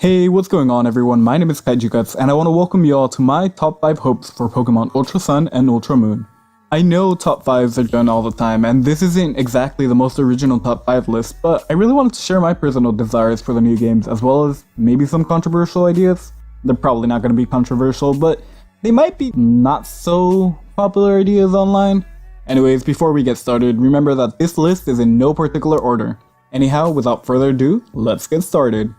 Hey, what's going on everyone? My name is KaijuGuts and I want to welcome you all to my top 5 hopes for Pokemon Ultra Sun and Ultra Moon. I know top 5s are done all the time and this isn't exactly the most original top 5 list, but I really wanted to share my personal desires for the new games as well as maybe some controversial ideas. They're probably not going to be controversial, but they might be not so popular ideas online. Anyways, before we get started, remember that this list is in no particular order. Anyhow, without further ado, let's get started.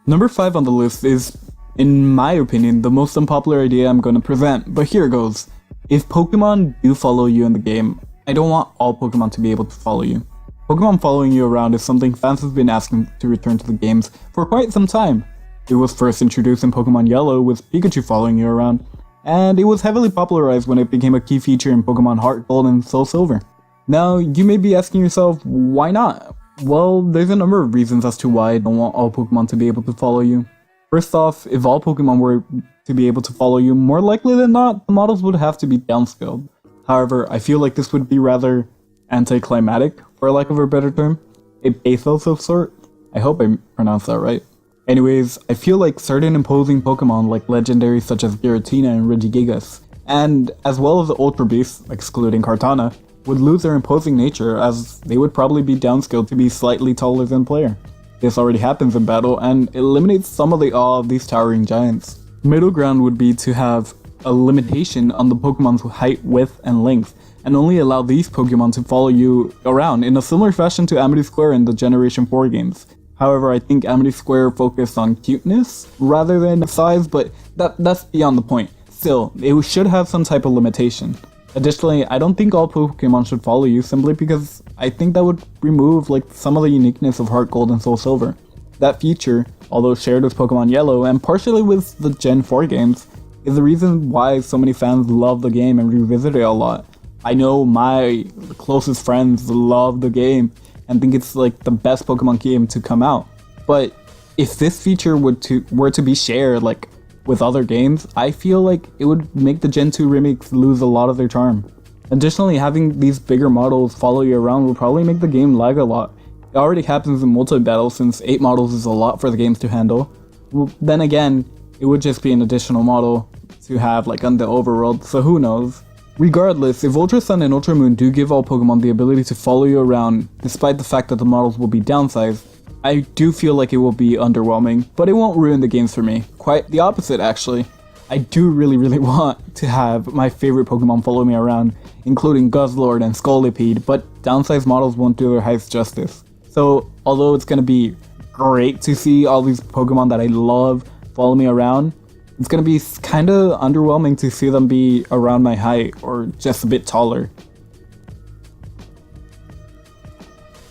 Number 5 on the list is, in my opinion, the most unpopular idea I'm going to present, but here goes. If Pokemon do follow you in the game, I don't want all Pokemon to be able to follow you. Pokemon following you around is something fans have been asking to return to the games for quite some time. It was first introduced in Pokemon Yellow with Pikachu following you around, and it was heavily popularized when it became a key feature in Pokemon Heart Gold and Soul Silver. Now, you may be asking yourself, why not? Well, there's a number of reasons as to why I don't want all Pokemon to be able to follow you. First off, if all Pokemon were to be able to follow you, more likely than not, the models would have to be downscaled. However, I feel like this would be rather anticlimactic, for lack of a better term. A pathos of sort. I hope I pronounced that right. Anyways, I feel like certain imposing Pokemon like legendaries such as Giratina and Regigigas, and as well as the Ultra Beasts, excluding Kartana, would lose their imposing nature as they would probably be downscaled to be slightly taller than player. This already happens in battle and eliminates some of the awe of these towering giants. Middle ground would be to have a limitation on the Pokemon's height, width, and length, and only allow these Pokemon to follow you around in a similar fashion to Amity Square in the Generation 4 games. However, I think Amity Square focused on cuteness rather than size, but that's beyond the point. Still, it should have some type of limitation. Additionally, I don't think all Pokemon should follow you simply because I think that would remove some of the uniqueness of Heart Gold and Soul Silver. That feature, although shared with Pokemon Yellow and partially with the Gen 4 games, is the reason why so many fans love the game and revisit it a lot. I know my closest friends love the game and think it's the best Pokemon game to come out. But if this feature were to be shared with other games, I feel like it would make the Gen 2 remakes lose a lot of their charm. Additionally, having these bigger models follow you around will probably make the game lag a lot. It already happens in multi-battle since 8 models is a lot for the games to handle. Well, then again, it would just be an additional model to have on the overworld, so who knows. Regardless, if Ultra Sun and Ultra Moon do give all Pokemon the ability to follow you around, despite the fact that the models will be downsized, I do feel like it will be underwhelming, but it won't ruin the games for me. Quite the opposite, actually. I do really want to have my favorite Pokemon follow me around, including Guzzlord and Scolipede, but downsized models won't do their highest justice. So, although it's gonna be great to see all these Pokemon that I love follow me around, it's gonna be kinda underwhelming to see them be around my height or just a bit taller.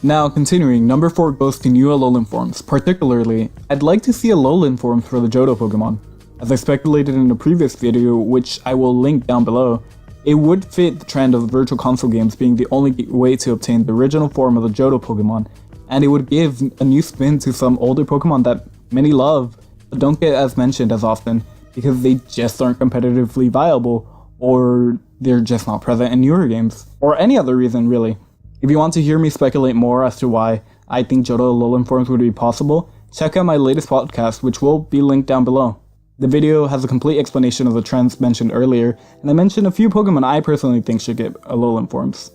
Now, continuing, number 4 goes to new Alolan forms. Particularly, I'd like to see Alolan forms for the Johto Pokemon. As I speculated in a previous video, which I will link down below, it would fit the trend of the Virtual Console games being the only way to obtain the original form of the Johto Pokemon, and it would give a new spin to some older Pokemon that many love, but don't get as mentioned as often because they just aren't competitively viable, or they're just not present in newer games, or any other reason really. If you want to hear me speculate more as to why I think Johto Alolan forms would be possible, check out my latest podcast, which will be linked down below. The video has a complete explanation of the trends mentioned earlier, and I mentioned a few Pokemon I personally think should get Alolan forms.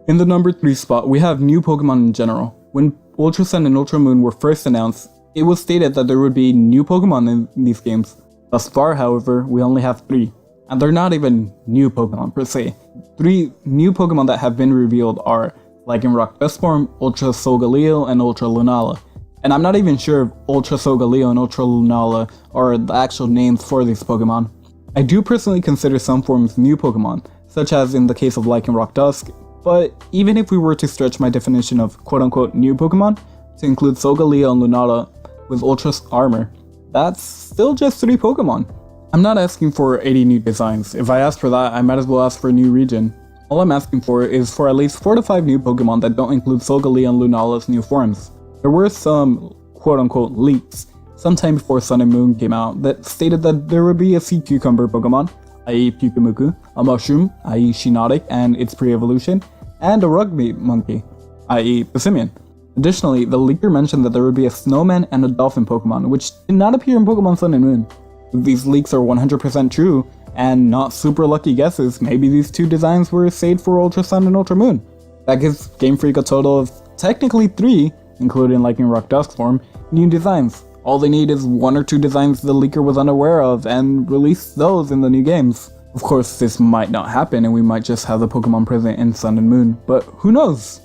In the number 3 spot, we have new Pokemon in general. When Ultra Sun and Ultra Moon were first announced, it was stated that there would be new Pokemon in these games. Thus far, however, we only have 3. And they're not even new Pokemon per se. 3 new Pokemon that have been revealed are Lycanroc Duskform, Ultra Solgaleo, and Ultra Lunala. And I'm not even sure if Ultra Solgaleo and Ultra Lunala are the actual names for these Pokemon. I do personally consider some forms new Pokemon, such as in the case of Lycanroc Dusk, but even if we were to stretch my definition of quote-unquote new Pokemon to include Solgaleo and Lunala with Ultra Armor, that's still just 3 Pokemon. I'm not asking for 80 new designs. If I ask for that, I might as well ask for a new region. All I'm asking for is for at least 4 to 5 new Pokemon that don't include Solgaleo and Lunala's new forms. There were some quote-unquote leaks sometime before Sun and Moon came out that stated that there would be a sea cucumber Pokemon, i.e. Pyukumuku, a mushroom, i.e. Shiinotic and its pre-evolution, and a rugby monkey, i.e. the simian. Additionally, the leaker mentioned that there would be a snowman and a dolphin Pokemon, which did not appear in Pokemon Sun and Moon. If these leaks are 100% true, and not super lucky guesses, maybe these two designs were saved for Ultra Sun and Ultra Moon. That gives Game Freak a total of technically 3, including Lightning Rock Dusk form, new designs. All they need is 1 or 2 designs the leaker was unaware of, and release those in the new games. Of course, this might not happen and we might just have the Pokemon present in Sun and Moon, but who knows?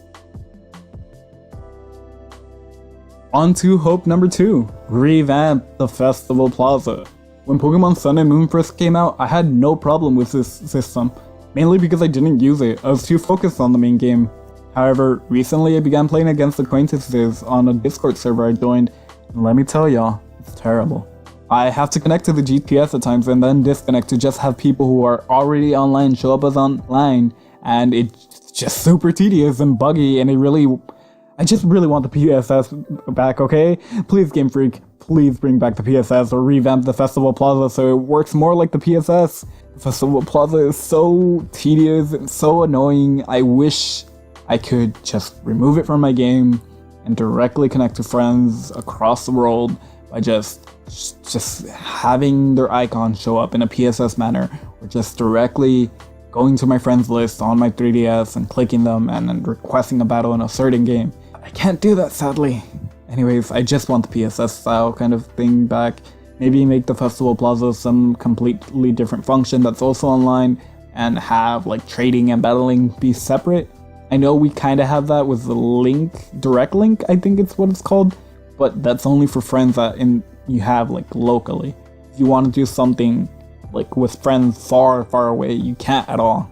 On to hope number 2, revamp the Festival Plaza. When Pokemon Sun and Moon first came out, I had no problem with this system, mainly because I didn't use it, I was too focused on the main game. However, recently I began playing against acquaintances on a Discord server I joined, and let me tell y'all, it's terrible. I have to connect to the GPS at times and then disconnect to just have people who are already online show up as online, and it's just super tedious and buggy, and I just really want the PSS back, okay? Please, Game Freak, please bring back the PSS or revamp the Festival Plaza so it works more like the PSS. The Festival Plaza is so tedious and so annoying. I wish I could just remove it from my game and directly connect to friends across the world by just having their icon show up in a PSS manner, or just directly going to my friends list on my 3DS and clicking them and then requesting a battle in a certain game. I can't do that, sadly. Anyways, I just want the PSS style kind of thing back. Maybe make the Festival Plaza some completely different function that's also online, and have like trading and battling be separate. I know we kind of have that with the link, direct link, I think it's what it's called, but that's only for friends that you have like locally. If you want to do something like with friends far, far away, you can't at all.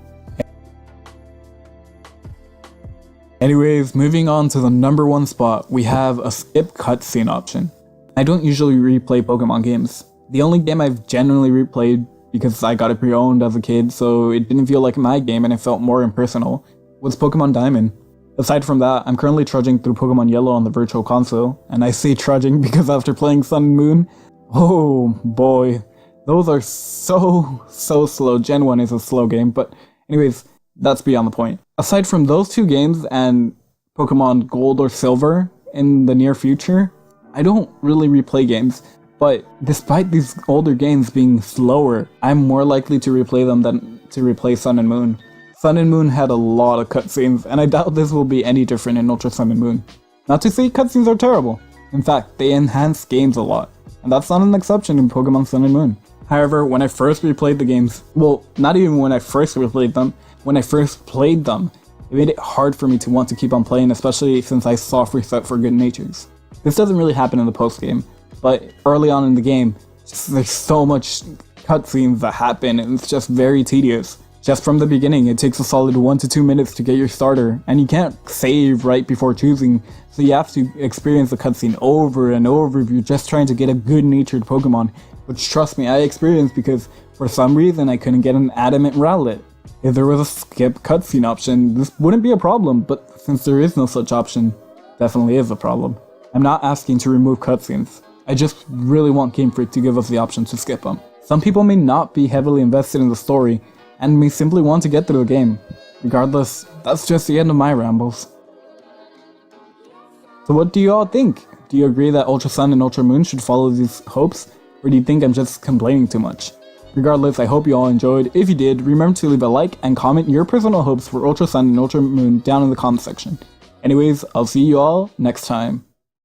Anyways, moving on to the number 1 spot, we have a skip cutscene option. I don't usually replay Pokemon games. The only game I've genuinely replayed, because I got it pre-owned as a kid, so it didn't feel like my game and it felt more impersonal, was Pokemon Diamond. Aside from that, I'm currently trudging through Pokemon Yellow on the Virtual Console, and I say trudging because after playing Sun and Moon, oh boy, those are so slow. Gen 1 is a slow game, but anyways, that's beyond the point. Aside from those 2 games and Pokemon Gold or Silver in the near future, I don't really replay games, but despite these older games being slower, I'm more likely to replay them than to replay Sun and Moon. Sun and Moon had a lot of cutscenes, and I doubt this will be any different in Ultra Sun and Moon. Not to say cutscenes are terrible. In fact, they enhance games a lot, and that's not an exception in Pokemon Sun and Moon. However, when I first replayed the games, well, not even when I first replayed them, when I first played them, it made it hard for me to want to keep on playing, especially since I soft reset for good natures. This doesn't really happen in the post game, but early on in the game, there's so much cutscenes that happen, and it's just very tedious. Just from the beginning, it takes a solid 1 to 2 minutes to get your starter, and you can't save right before choosing, so you have to experience the cutscene over and over if you're just trying to get a good-natured Pokemon, which trust me, I experienced because for some reason I couldn't get an Adamant Rowlet. If there was a skip cutscene option, this wouldn't be a problem, but since there is no such option, definitely is a problem. I'm not asking to remove cutscenes, I just really want Game Freak to give us the option to skip them. Some people may not be heavily invested in the story, and may simply want to get through the game. Regardless, that's just the end of my rambles. So what do you all think? Do you agree that Ultra Sun and Ultra Moon should follow these hopes? Or do you think I'm just complaining too much? Regardless, I hope you all enjoyed. If you did, remember to leave a like and comment your personal hopes for Ultra Sun and Ultra Moon down in the comment section. Anyways, I'll see you all next time.